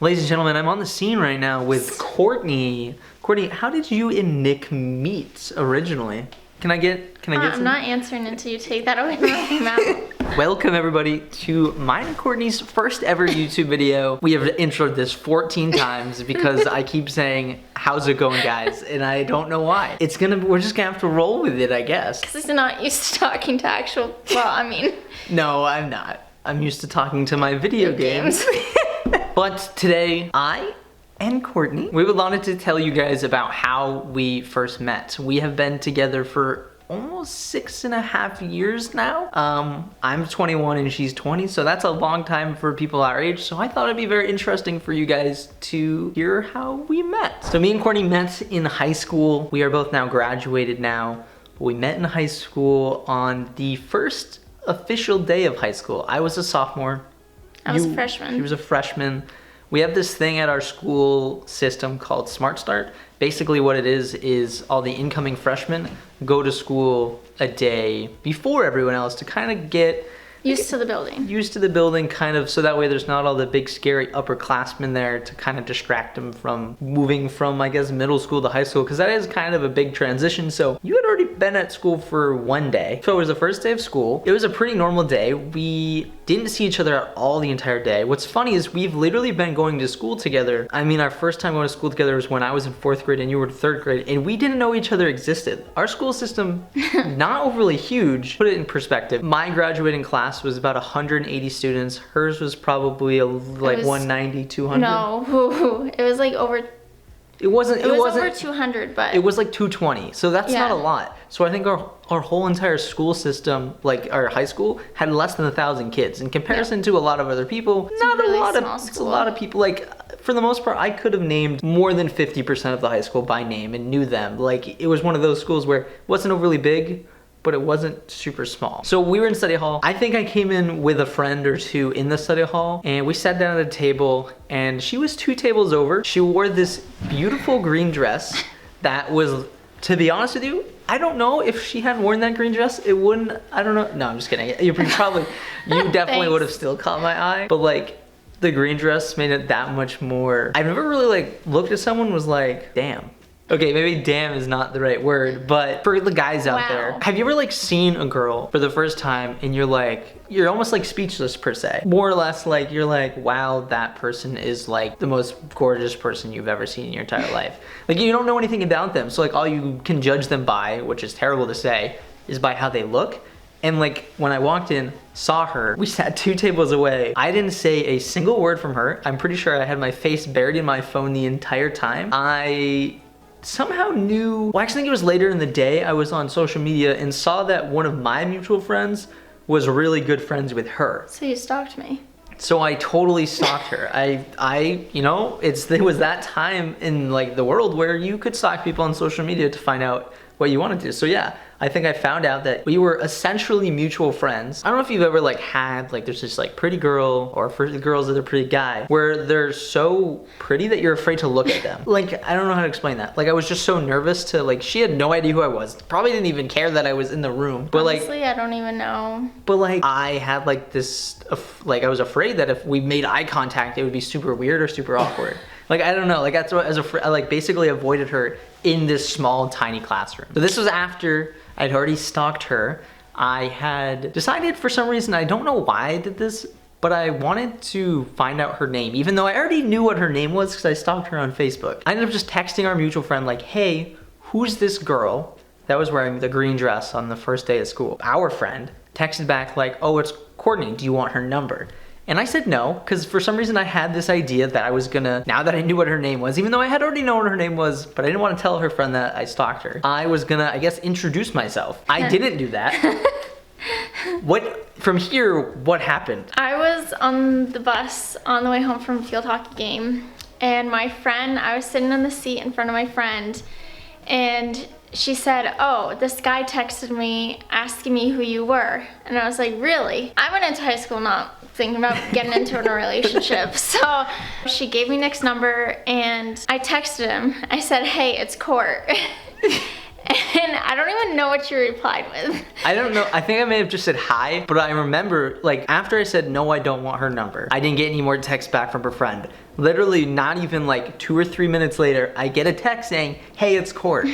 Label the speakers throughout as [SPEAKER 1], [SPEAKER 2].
[SPEAKER 1] Ladies and gentlemen, I'm on the scene right now with Courtney. Courtney, how did you and Nick meet originally? Can I get
[SPEAKER 2] I'm not answering until you take that away from my mouth.
[SPEAKER 1] Welcome everybody to mine and Courtney's first ever YouTube video. We have introed this 14 times because I keep saying, how's it going guys? And I don't know why. We're just gonna have to roll with it, I guess.
[SPEAKER 2] Because I'm not used to talking to
[SPEAKER 1] No, I'm not. I'm used to talking to my video games. But today, I and Courtney, we wanted to tell you guys about how we first met. We have been together for almost 6.5 years now. I'm 21 and she's 20, so that's a long time for people our age. So I thought it'd be very interesting for you guys to hear how we met. So me and Courtney met in high school. We are both now graduated now. We met in high school on the first official day of high school. I was a sophomore.
[SPEAKER 2] I was a freshman.
[SPEAKER 1] She was a freshman. We have this thing at our school system called Smart Start. Basically what it is all the incoming freshmen go to school a day before everyone else to kind of get
[SPEAKER 2] used to the building.
[SPEAKER 1] Used to the building, kind of, so that way there's not all the big scary upperclassmen there to kind of distract them from moving from, I guess, middle school to high school, because that is kind of a big transition. So you had already been at school for one day. So it was the first day of school. It was a pretty normal day. We didn't see each other at all the entire day. What's funny is we've literally been going to school together. I mean, our first time going to school together was when I was in 4th grade and you were in 3rd grade, and we didn't know each other existed. Our school system, not overly huge. Put it in perspective. My graduating class was about 180 students. Hers was probably like 190, 200.
[SPEAKER 2] No, it was like over. It was over 200, but
[SPEAKER 1] it was like 220. So that's not a lot. So I think our whole entire school system, like our high school, had less than 1,000 kids. In comparison to a lot of other people, it's a lot of people. Like, for the most part, I could have named more than 50% of the high school by name and knew them. Like, it was one of those schools where it wasn't overly big, but it wasn't super small. So we were in study hall. I think I came in with a friend or two in the study hall, and we sat down at a table, and she was 2 tables over. She wore this beautiful green dress that was, to be honest with you, I don't know if she hadn't worn that green dress, it wouldn't, I don't know. No, I'm just kidding. You definitely would have still caught my eye, but like, the green dress made it that much more. I've never really like looked at someone was like, damn. Okay, maybe damn is not the right word, but for the guys out there, have you ever like seen a girl for the first time and you're almost like speechless per se? More or less like, you're like, wow, that person is like the most gorgeous person you've ever seen in your entire life. Like, you don't know anything about them, so like all you can judge them by, which is terrible to say, is by how they look. And like, when I walked in, saw her, we sat 2 tables away. I didn't say a single word from her. I'm pretty sure I had my face buried in my phone the entire time. I somehow knew, well, actually I think it was later in the day, I was on social media and saw that one of my mutual friends was really good friends with her.
[SPEAKER 2] So you stalked me.
[SPEAKER 1] So I totally stalked her. You know, it was that time in like the world where you could stalk people on social media to find out what you wanted to. So yeah, I think I found out that we were essentially mutual friends. I don't know if you've ever like had, like there's this like pretty girl or for the girls that are pretty guy where they're so pretty that you're afraid to look at them. Like, I don't know how to explain that. Like, I was just so nervous to like, she had no idea who I was. Probably didn't even care that I was in the room. But
[SPEAKER 2] honestly, I don't even know.
[SPEAKER 1] But like, I had like this, like I was afraid that if we made eye contact, it would be super weird or super awkward. Like, I don't know, like that's what, I like basically avoided her in this small, tiny classroom. So this was after I'd already stalked her. I had decided for some reason, I don't know why I did this, but I wanted to find out her name, even though I already knew what her name was because I stalked her on Facebook. I ended up just texting our mutual friend like, hey, who's this girl that was wearing the green dress on the first day of school? Our friend texted back like, oh, it's Courtney, do you want her number? And I said no, because for some reason I had this idea that I was gonna, now that I knew what her name was, even though I had already known what her name was, but I didn't want to tell her friend that I stalked her, I was gonna, I guess, introduce myself. I didn't do that. From here, what happened?
[SPEAKER 2] I was on the bus on the way home from a field hockey game, and I was sitting in the seat in front of my friend, and she said, oh, this guy texted me asking me who you were. And I was like, really? I went into high school not thinking about getting into a relationship. So she gave me Nick's number and I texted him. I said, hey, it's Court. And I don't even know what you replied with.
[SPEAKER 1] I don't know. I think I may have just said hi, but I remember, like, after I said, no, I don't want her number, I didn't get any more texts back from her friend. Literally, not even like 2 or 3 minutes later, I get a text saying, hey, it's Court.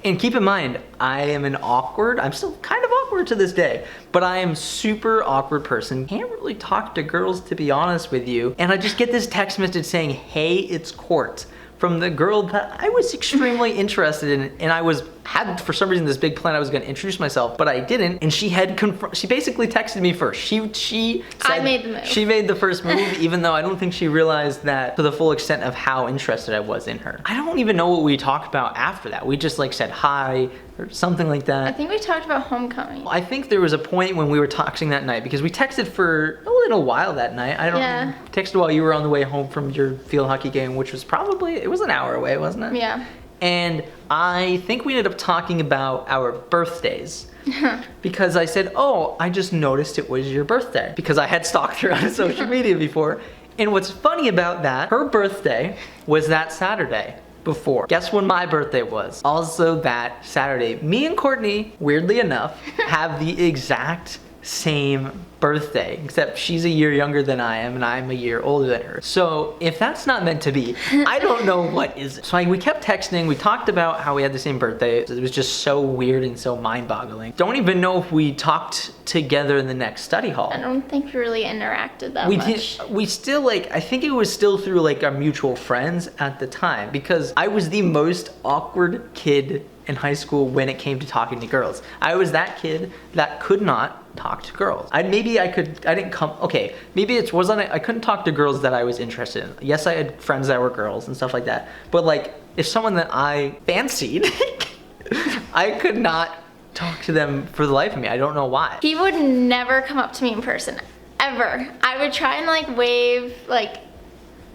[SPEAKER 1] And keep in mind, I'm still kind of awkward to this day, but I am super awkward person. Can't really talk to girls, to be honest with you. And I just get this text message saying, hey, it's Court, from the girl that I was extremely interested in, and had for some reason this big plan I was gonna introduce myself, but I didn't, and she basically texted me first. She said
[SPEAKER 2] I made the move.
[SPEAKER 1] She made the first move, even though I don't think she realized that to the full extent of how interested I was in her. I don't even know what we talked about after that. We just like said hi, or something like that.
[SPEAKER 2] I think we talked about homecoming.
[SPEAKER 1] I think there was a point when we were texting that night, because we texted for a little while that night. Texted while you were on the way home from your field hockey game, which was it was an hour away, wasn't it?
[SPEAKER 2] Yeah.
[SPEAKER 1] And I think we ended up talking about our birthdays. Because I said, oh, I just noticed it was your birthday. Because I had stalked her on social media before. And what's funny about that, her birthday was that Saturday before. Guess when my birthday was? Also that Saturday. Me and Courtney, weirdly enough, have the exact same birthday, except she's a year younger than I am and I'm a year older than her. So if that's not meant to be, I don't know what is. So we kept texting, we talked about how we had the same birthday. It was just so weird and so mind-boggling. Don't even know if we talked together in the next study hall.
[SPEAKER 2] I don't think we really interacted that much.
[SPEAKER 1] We still, like, I think it was still through like our mutual friends at the time, because I was the most awkward kid in high school when it came to talking to girls. I was that kid that could not talk to girls. Maybe I couldn't talk to girls that I was interested in. Yes, I had friends that were girls and stuff like that, but like, if someone that I fancied, I could not talk to them for the life of me. I don't know why.
[SPEAKER 2] He would never come up to me in person, ever. I would try and like wave, like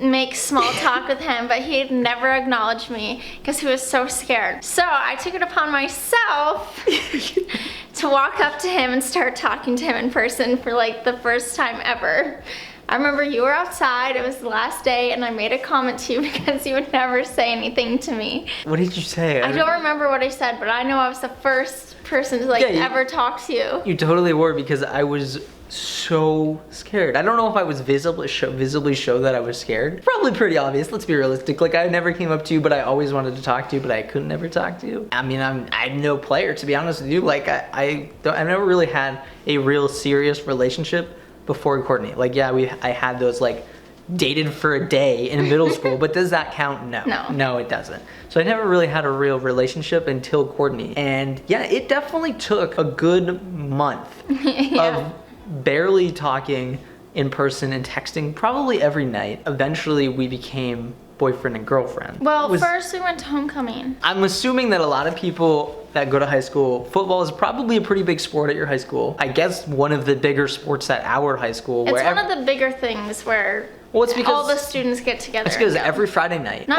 [SPEAKER 2] make small talk with him, but he'd never acknowledge me because he was so scared. So I took it upon myself to walk up to him and start talking to him in person for like the first time ever. I remember you were outside, it was the last day, and I made a comment to you because you would never say anything to me.
[SPEAKER 1] What did you say?
[SPEAKER 2] I don't remember what I said, but I know I was the first person to like ever talk to you.
[SPEAKER 1] You totally were, because I was so scared. I don't know if I was visibly show that I was scared. Probably pretty obvious, let's be realistic. Like, I never came up to you, but I always wanted to talk to you, but I couldn't ever talk to you. I mean, I'm no player, to be honest with you. Like, I've never really had a real serious relationship before Courtney. Like, yeah, I had those like dated for a day in middle school, but does that count? No. No, it doesn't. So I never really had a real relationship until Courtney. And yeah, it definitely took a good month of barely talking in person and texting probably every night. Eventually we became boyfriend and girlfriend.
[SPEAKER 2] Well, first we went to homecoming.
[SPEAKER 1] I'm assuming that a lot of people that go to high school, football is probably a pretty big sport at your high school. I guess one of the bigger sports at our high school.
[SPEAKER 2] It's one of the bigger things where
[SPEAKER 1] it's because
[SPEAKER 2] all the students get together.
[SPEAKER 1] It's because every Friday night,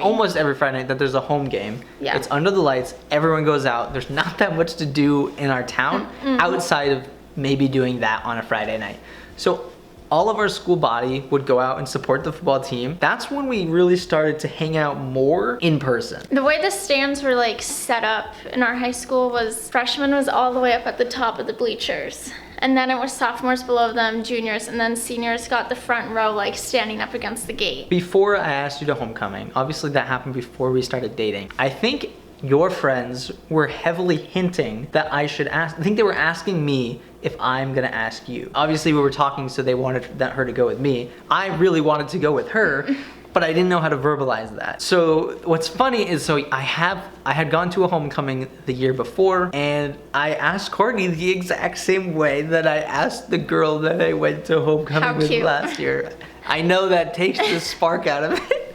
[SPEAKER 1] almost every Friday night that there's a home game, it's under the lights, everyone goes out. There's not that much to do in our town outside of maybe doing that on a Friday night. So all of our school body would go out and support the football team. That's when we really started to hang out more in person.
[SPEAKER 2] The way the stands were like set up in our high school was freshmen was all the way up at the top of the bleachers. And then it was sophomores below them, juniors, and then seniors got the front row like standing up against the gate.
[SPEAKER 1] Before I asked you to homecoming, obviously that happened before we started dating. I think your friends were heavily hinting that I should ask. I think they were asking me if I'm gonna ask you. Obviously we were talking, so they wanted her to go with me. I really wanted to go with her, but I didn't know how to verbalize that. So what's funny is, I had gone to a homecoming the year before, and I asked Courtney the exact same way that I asked the girl that I went to homecoming with last year. I know that takes the spark out of it.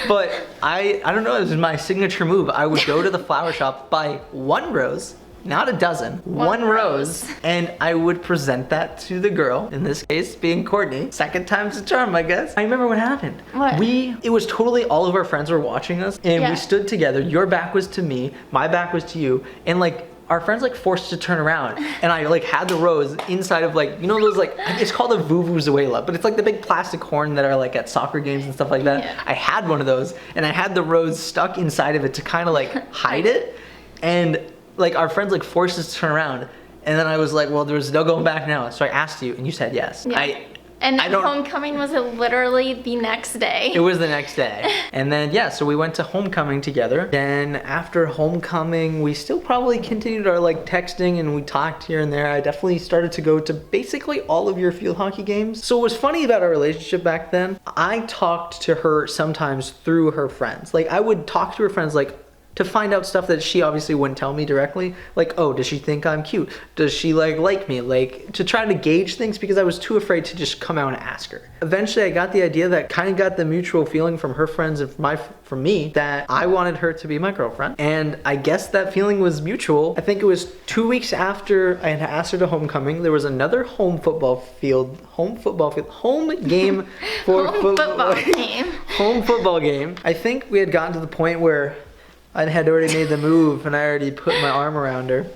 [SPEAKER 1] But I don't know, this is my signature move. I would go to the flower shop, buy one rose, not a dozen, one rose, and I would present that to the girl, in this case being Courtney. Second time's the charm, I guess. I remember what happened.
[SPEAKER 2] What?
[SPEAKER 1] It was totally all of our friends were watching us, and we stood together. Your back was to me, my back was to you, and like, our friends like forced to turn around, and I like had the rose inside of like, you know those like, it's called a vuvuzela, but it's like the big plastic horn that are like at soccer games and stuff like that. I had one of those, and I had the rose stuck inside of it to kind of like hide it. And like our friends like forced us to turn around. And then I was like, well, there's no going back now. So I asked you and you said yes.
[SPEAKER 2] Yeah. And homecoming was literally the next day.
[SPEAKER 1] It was the next day. And then, yeah, so we went to homecoming together. Then after homecoming, we still probably continued our like texting and we talked here and there. I definitely started to go to basically all of your field hockey games. So what was funny about our relationship back then, I talked to her sometimes through her friends. Like I would talk to her friends like, to find out stuff that she obviously wouldn't tell me directly. Like, oh, does she think I'm cute? Does she like me? Like, to try to gauge things because I was too afraid to just come out and ask her. Eventually, I got the idea that kind of got the mutual feeling from her friends and from me that I wanted her to be my girlfriend. And I guess that feeling was mutual. I think it was 2 weeks after I had asked her to homecoming, there was another home game for home football game. I think we had gotten to the point where I had already made the move and I already put my arm around her.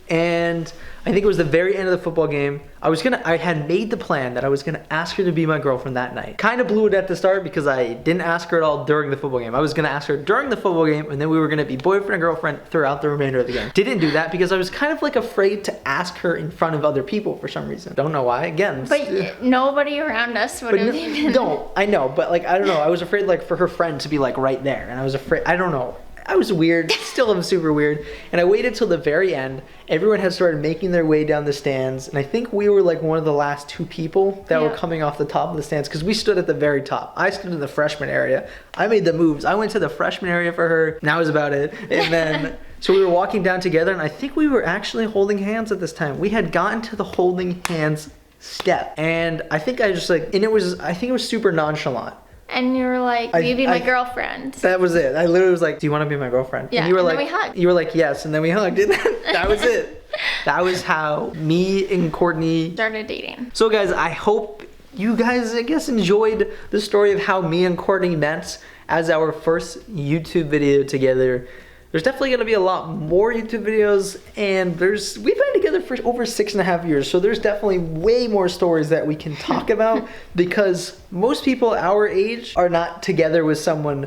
[SPEAKER 1] And I think it was the very end of the football game. I had made the plan that I was gonna ask her to be my girlfriend that night. Kind of blew it at the start because I didn't ask her at all during the football game. I was gonna ask her during the football game and then we were gonna be boyfriend and girlfriend throughout the remainder of the game. Didn't do that because I was kind of like afraid to ask her in front of other people for some reason. Don't know why, again.
[SPEAKER 2] But nobody around us would have even...
[SPEAKER 1] No, I know, but like, I don't know. I was afraid like for her friend to be like right there and I was afraid, I don't know. I was weird, still am super weird. And I waited till the very end. Everyone had started making their way down the stands. And I think we were like one of the last 2 people that were coming off the top of the stands because we stood at the very top. I stood in the freshman area. I made the moves. I went to the freshman area for her. And that was about it. And then, so we were walking down together and I think we were actually holding hands at this time. We had gotten to the holding hands step. And I think I just like, and I think it was super nonchalant.
[SPEAKER 2] And you were like, will you be my girlfriend?
[SPEAKER 1] That was it. I literally was like, do you want to be my girlfriend?
[SPEAKER 2] Yeah,
[SPEAKER 1] and you were
[SPEAKER 2] and
[SPEAKER 1] like,
[SPEAKER 2] then we hugged.
[SPEAKER 1] You were like, yes, and then we hugged. And that was it. That was how me and Courtney
[SPEAKER 2] started dating.
[SPEAKER 1] So guys, I hope you guys, I guess, enjoyed the story of how me and Courtney met as our first YouTube video together. There's definitely going to be a lot more YouTube videos, and we've been together for over 6.5 years, so there's definitely way more stories that we can talk about because most people our age are not together with someone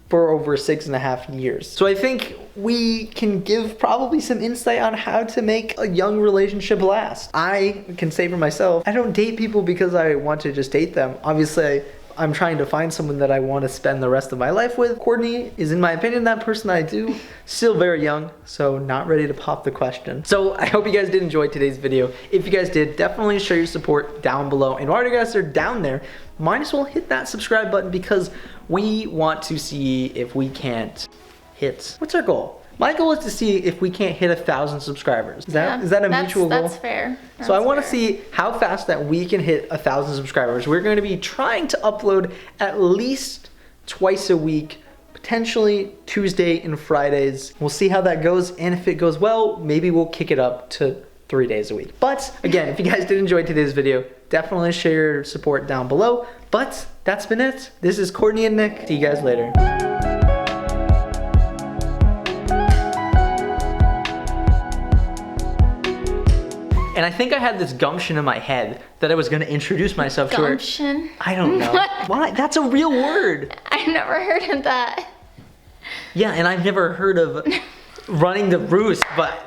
[SPEAKER 1] for over 6.5 years. So I think we can give probably some insight on how to make a young relationship last. I can say for myself, I don't date people because I want to just date them. Obviously, I'm trying to find someone that I want to spend the rest of my life with. Courtney is, in my opinion, that person I do. Still very young, so not ready to pop the question. So I hope you guys did enjoy today's video. If you guys did, definitely show your support down below. And while you guys are down there, might as well hit that subscribe button because we want to see if we can't hit, what's our goal? My goal is to see if we can't hit 1,000 subscribers. Is that a mutual goal?
[SPEAKER 2] That's fair.
[SPEAKER 1] So I want to see how fast that we can hit 1,000 subscribers. We're going to be trying to upload at least twice a week, potentially Tuesday and Fridays. We'll see how that goes, and if it goes well, maybe we'll kick it up to 3 days a week. But again, if you guys did enjoy today's video, definitely share your support down below. But that's been it. This is Courtney and Nick. See you guys later. And I think I had this gumption in my head that I was going to introduce myself to her.
[SPEAKER 2] Gumption?
[SPEAKER 1] I don't know. Why? That's a real word.
[SPEAKER 2] I've never heard of that.
[SPEAKER 1] Yeah, and I've never heard of running the roost, but